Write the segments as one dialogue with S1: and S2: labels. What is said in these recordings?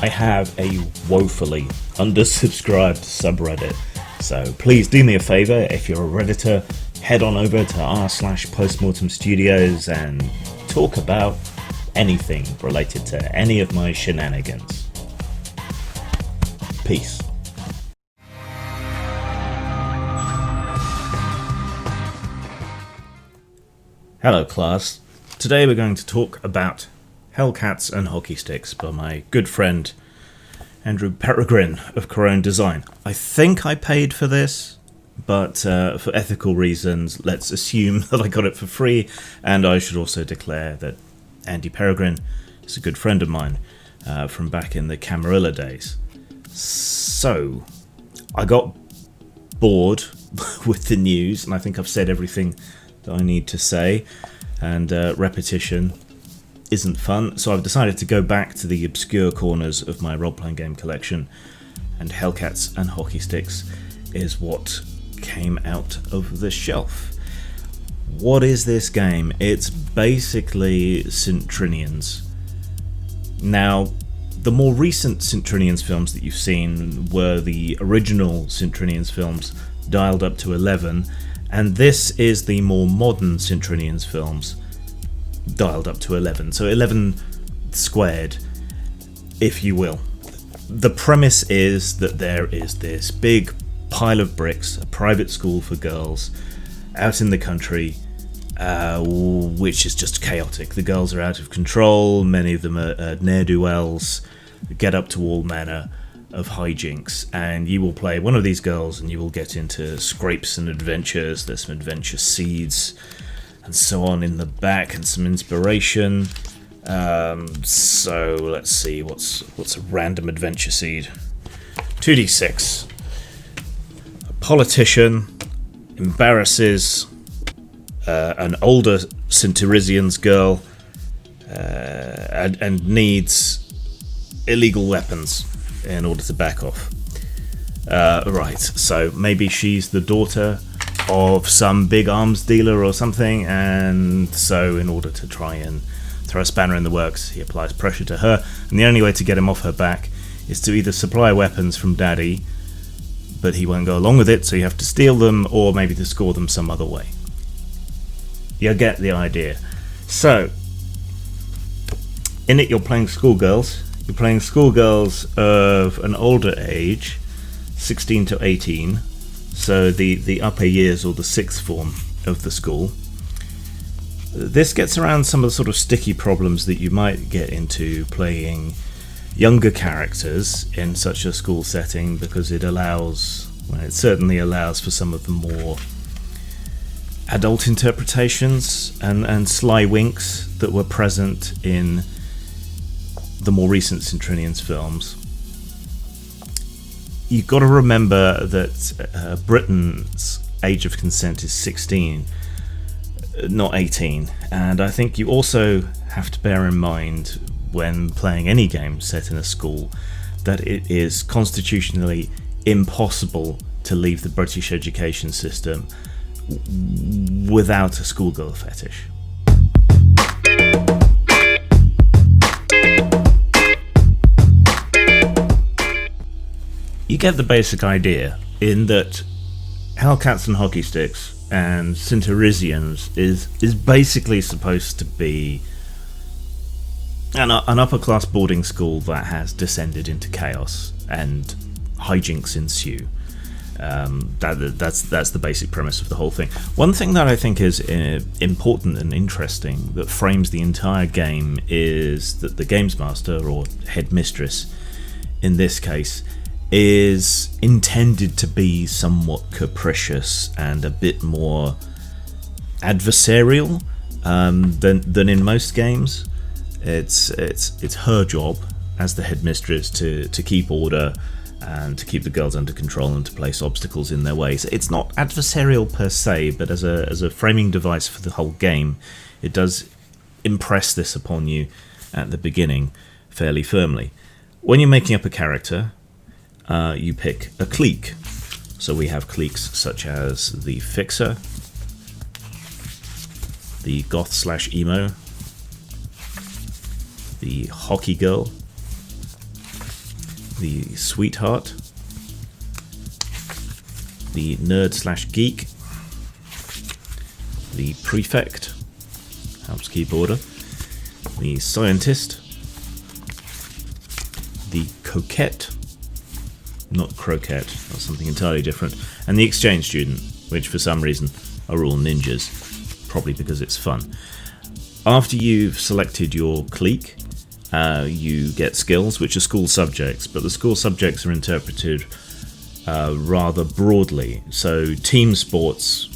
S1: I have a woefully undersubscribed subreddit. So please do me a favour, if you're a Redditor, head on over to r/postmortem studios and talk about anything related to any of my shenanigans. Peace. Hello class. Today we're going to talk about Hellcats and Hockey Sticks by my good friend Andrew Peregrine of Corone Design. I think I paid for this, but for ethical reasons, let's assume that I got it for free, and I should also declare that Andy Peregrine is a good friend of mine from back in the Camarilla days. So, I got bored with the news, and I think I've said everything that I need to say, and repetition isn't fun, so I've decided to go back to the obscure corners of my role-playing game collection, and Hellcats and Hockey Sticks is what came out of the shelf. What is this game? It's basically Centrinians. Now, the more recent Centrinians films that you've seen were the original Centrinians films dialed up to 11, and this is the more modern Centrinians films dialed up to 11. So 11 squared, if you will. The premise is that there is this big pile of bricks, a private school for girls out in the country, which is just chaotic. The girls are out of control, many of them are ne'er-do-wells, get up to all manner of hijinks, and you will play one of these girls and you will get into scrapes and adventures. There's some adventure seeds and so on in the back, and some inspiration. So let's see, what's a random adventure seed? 2d6. A politician embarrasses an older Centurisians girl and needs illegal weapons in order to back off. Right, so maybe she's the daughter of some big arms dealer or something, and so in order to try and throw a spanner in the works, he applies pressure to her, and the only way to get him off her back is to either supply weapons from Daddy, but he won't go along with it, so you have to steal them, or maybe to score them some other way. You get the idea. So, in it you're playing schoolgirls. You're playing schoolgirls of an older age, 16 to 18, so the upper years or the sixth form of the school. This gets around some of the sort of sticky problems that you might get into playing younger characters in such a school setting, because it certainly allows for some of the more adult interpretations and sly winks that were present in the more recent Centrinians films. You've got to remember that Britain's age of consent is 16, not 18, and I think you also have to bear in mind when playing any game set in a school that it is constitutionally impossible to leave the British education system without a schoolgirl fetish. You get the basic idea in that Hellcats and Hockey Sticks and Centurisians is basically supposed to be an upper class boarding school that has descended into chaos and hijinks ensue. That's the basic premise of the whole thing. One thing that I think is important and interesting that frames the entire game is that the games master, or headmistress in this case, is intended to be somewhat capricious and a bit more adversarial than in most games. It's her job as the headmistress to keep order and to keep the girls under control and to place obstacles in their ways. It's not adversarial per se, but as a framing device for the whole game, it does impress this upon you at the beginning fairly firmly. When you're making up a character, you pick a clique. So we have cliques such as the Fixer, the Goth/Emo, the Hockey Girl, the sweetheart, the nerd/geek, the prefect, helps keep order, the scientist, the coquette, not croquette, that's something entirely different, and the exchange student, which for some reason are all ninjas, probably because it's fun. After you've selected your clique, you get skills, which are school subjects, but the school subjects are interpreted rather broadly. So team sports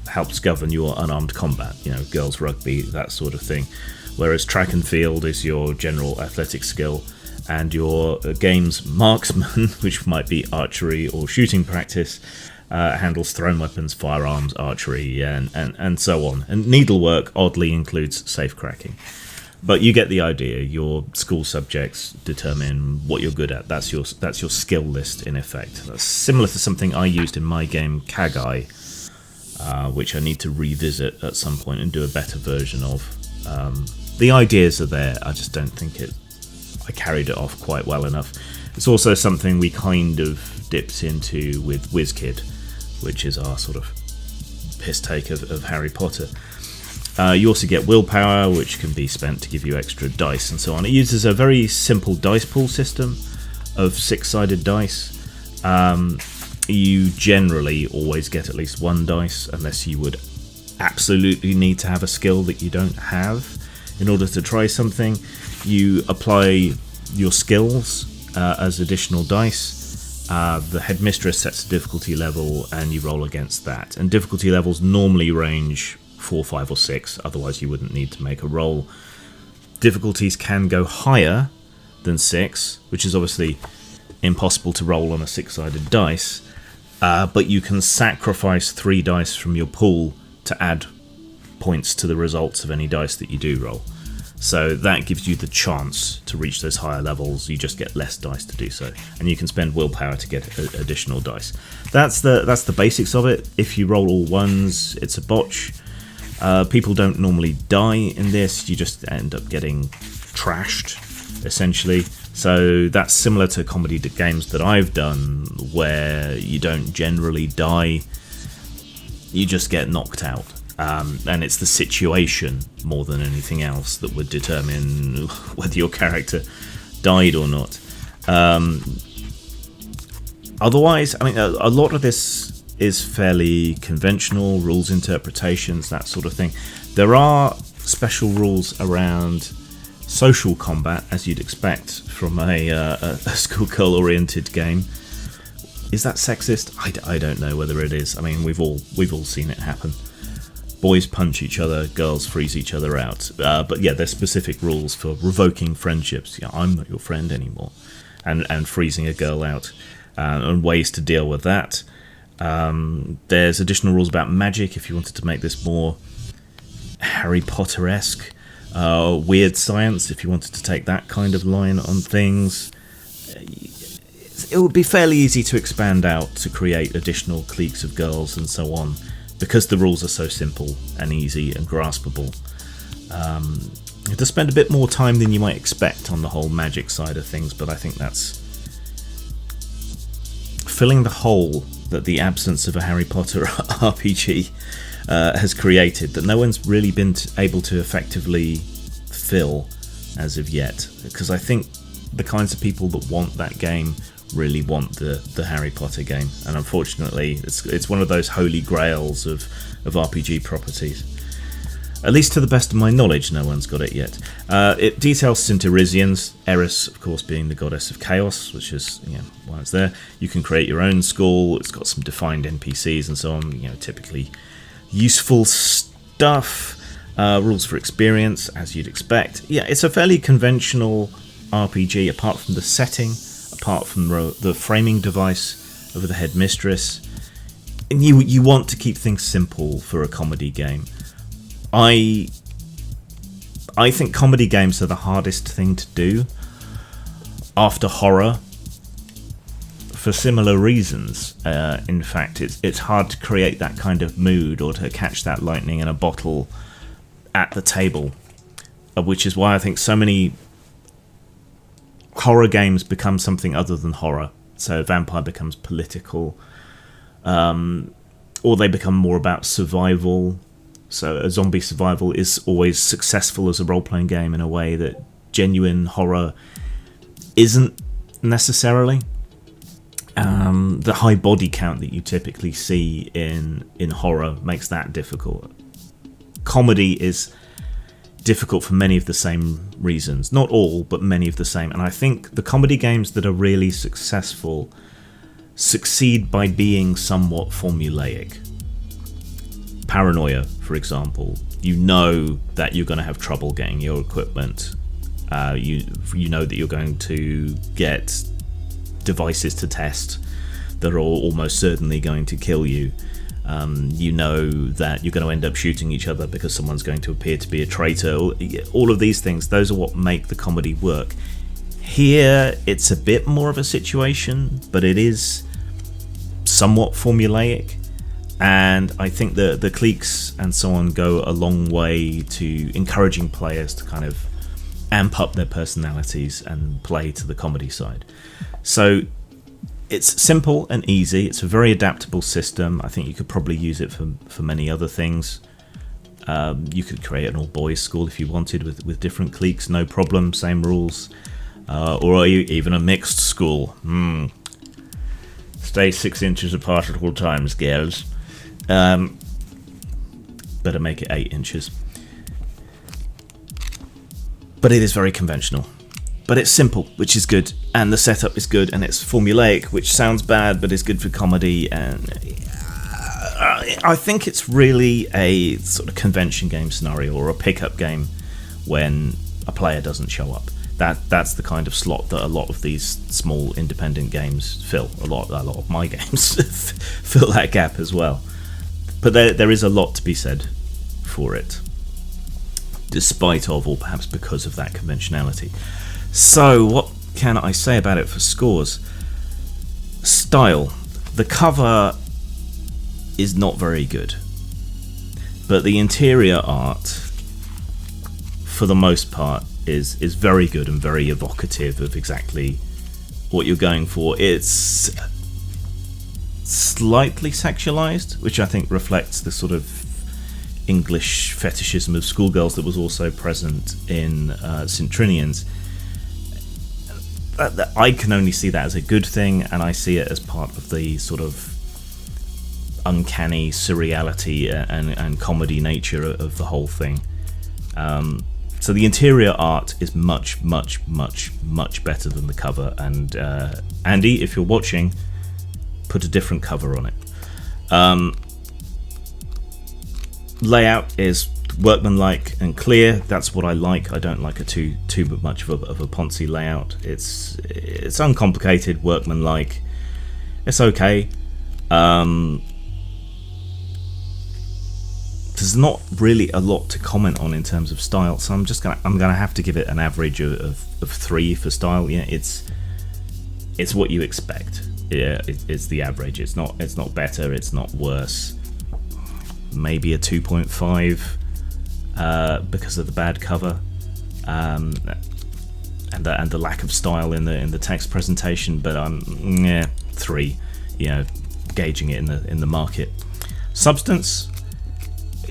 S1: helps govern your unarmed combat, girls rugby, that sort of thing, whereas track and field is your general athletic skill, and your games marksman, which might be archery or shooting practice, handles thrown weapons, firearms, archery, and so on. And needlework oddly includes safe cracking. But you get the idea. Your school subjects determine what you're good at. That's your skill list in effect. That's similar to something I used in my game Kagai, which I need to revisit at some point and do a better version of. The ideas are there. I just don't think I carried it off quite well enough. It's also something we kind of dipped into with WizKid, which is our sort of piss take of Harry Potter. You also get willpower, which can be spent to give you extra dice and so on. It uses a very simple dice pool system of 6-sided dice. You generally always get at least one dice, unless you would absolutely need to have a skill that you don't have in order to try something. You apply your skills as additional dice. The headmistress sets a difficulty level and you roll against that. And difficulty levels normally range 4, 5 or 6, otherwise you wouldn't need to make a roll. Difficulties can go higher than 6, which is obviously impossible to roll on a 6-sided dice, but you can sacrifice 3 dice from your pool to add points to the results of any dice that you do roll. So that gives you the chance to reach those higher levels. You just get less dice to do so, and you can spend willpower to get additional dice. That's the basics of it. If you roll all ones, it's a botch. People don't normally die in this. You just end up getting trashed, essentially. So that's similar to comedy games that I've done, where you don't generally die. You just get knocked out. And it's the situation more than anything else that would determine whether your character died or not. Otherwise, I mean, a lot of this is fairly conventional, rules interpretations, that sort of thing. There are special rules around social combat, as you'd expect from a schoolgirl-oriented game. Is that sexist? I don't know whether it is. I mean, we've all seen it happen. Boys punch each other, girls freeze each other out. But yeah, there's specific rules for revoking friendships. Yeah, I'm not your friend anymore. And freezing a girl out. And ways to deal with that. There's additional rules about magic if you wanted to make this more Harry Potter-esque. Weird science if you wanted to take that kind of line on things. It would be fairly easy to expand out to create additional cliques of girls and so on, because the rules are so simple and easy and graspable. You have to spend a bit more time than you might expect on the whole magic side of things, but I think that's filling the hole that the absence of a Harry Potter RPG has created, that no one's really been able to effectively fill as of yet. Because I think the kinds of people that want that game really want the Harry Potter game, and unfortunately it's one of those holy grails of RPG properties. At least to the best of my knowledge, no one's got it yet. It details Cinterisians, Eris, of course, being the goddess of chaos, which is why it's there. You can create your own school. It's got some defined NPCs and so on. Typically useful stuff. Rules for experience, as you'd expect. Yeah, it's a fairly conventional RPG, apart from the setting, apart from the framing device of the headmistress. And you want to keep things simple for a comedy game. I think comedy games are the hardest thing to do after horror, for similar reasons. In fact, it's hard to create that kind of mood or to catch that lightning in a bottle at the table, which is why I think so many horror games become something other than horror. So vampire becomes political, or they become more about survival. So a zombie survival is always successful as a role-playing game in a way that genuine horror isn't necessarily. The high body count that you typically see in horror makes that difficult. Comedy is difficult for many of the same reasons. Not all, but many of the same. And I think the comedy games that are really successful succeed by being somewhat formulaic. Paranoia, for example. You know that you're going to have trouble getting your equipment. You know that you're going to get devices to test that are almost certainly going to kill you. You know that you're going to end up shooting each other because someone's going to appear to be a traitor. All of these things, those are what make the comedy work. Here, it's a bit more of a situation, but it is somewhat formulaic. And I think the cliques and so on go a long way to encouraging players to kind of amp up their personalities and play to the comedy side. So it's simple and easy. It's a very adaptable system. I think you could probably use it for many other things. You could create an all-boys school if you wanted with different cliques, no problem, same rules. Or even a mixed school. Stay 6 inches apart at all times, girls. Better make it 8 inches. But it is very conventional. But it's simple, which is good, and the setup is good, and it's formulaic, which sounds bad, but is good for comedy. And I think it's really a sort of convention game scenario, or a pickup game when a player doesn't show up. That's the kind of slot that a lot of these small independent games fill. A lot of my games fill that gap as well. But there is a lot to be said for it, despite of, or perhaps because of, that conventionality. So what can I say about it for scores? Style. The cover is not very good, but the interior art, for the most part, is very good and very evocative of exactly what you're going for. It's slightly sexualized, which I think reflects the sort of English fetishism of schoolgirls that was also present in St. Trinian's. I can only see that as a good thing, and I see it as part of the sort of uncanny surreality and comedy nature of the whole thing. So the interior art is much, much, much, much better than the cover. And Andy, if you're watching, put a different cover on it. Layout is workmanlike and clear. That's what I like. I don't like too much of a poncy layout. It's uncomplicated, workmanlike. It's okay. There's not really a lot to comment on in terms of style, so I'm gonna have to give it an average of 3 for style. Yeah, it's what you expect. Yeah, it's the average. It's not better. It's not worse. Maybe a 2.5 because of the bad cover and the lack of style in the text presentation. But 3. You know, gauging it in the market. Substance.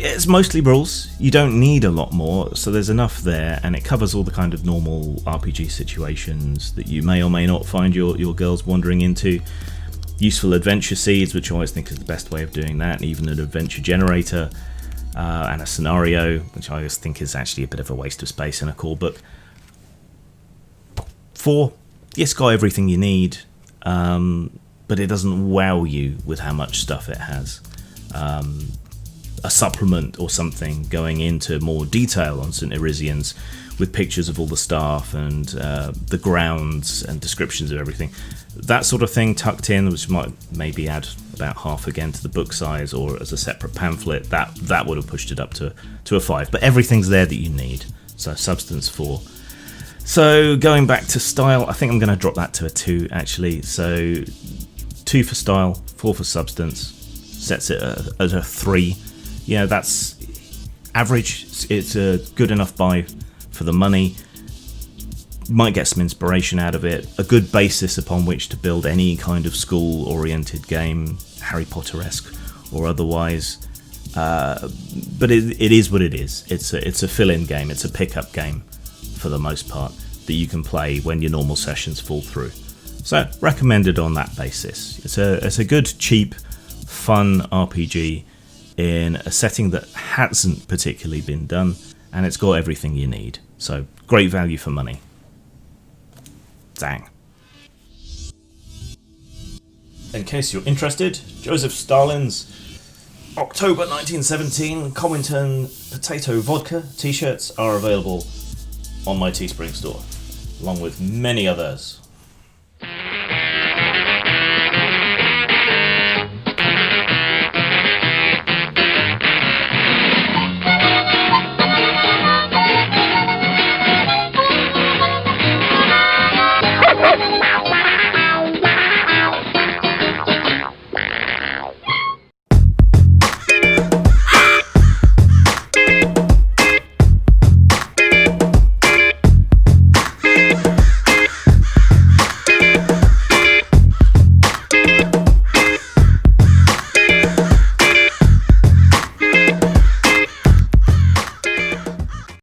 S1: It's mostly rules. You don't need a lot more, so there's enough there, and it covers all the kind of normal RPG situations that you may or may not find your girls wandering into. Useful adventure seeds, which I always think is the best way of doing that, and even an adventure generator, and a scenario, which I always think is actually a bit of a waste of space in a core book. 4, it's got everything you need, but it doesn't wow you with how much stuff it has. A supplement or something going into more detail on St. Irisians with pictures of all the staff and the grounds and descriptions of everything. That sort of thing tucked in, which might maybe add about half again to the book size or as a separate pamphlet, that would have pushed it up to a 5. But everything's there that you need. So substance 4. So going back to style, I think I'm going to drop that to a 2 actually. So 2 for style, 4 for substance, sets it at a 3. Yeah, that's average. It's a good enough buy for the money. might get some inspiration out of it, a good basis upon which to build any kind of school-oriented game, Harry Potter-esque or otherwise. But it is what it is. It's a fill-in game. It's a pick-up game for the most part that you can play when your normal sessions fall through. So recommended on that basis. It's a good, cheap, fun RPG in a setting that hasn't particularly been done, and it's got everything you need. So great value for money. Dang. In case you're interested, Joseph Stalin's October 1917 Comintern Potato Vodka t-shirts are available on my Teespring store, along with many others.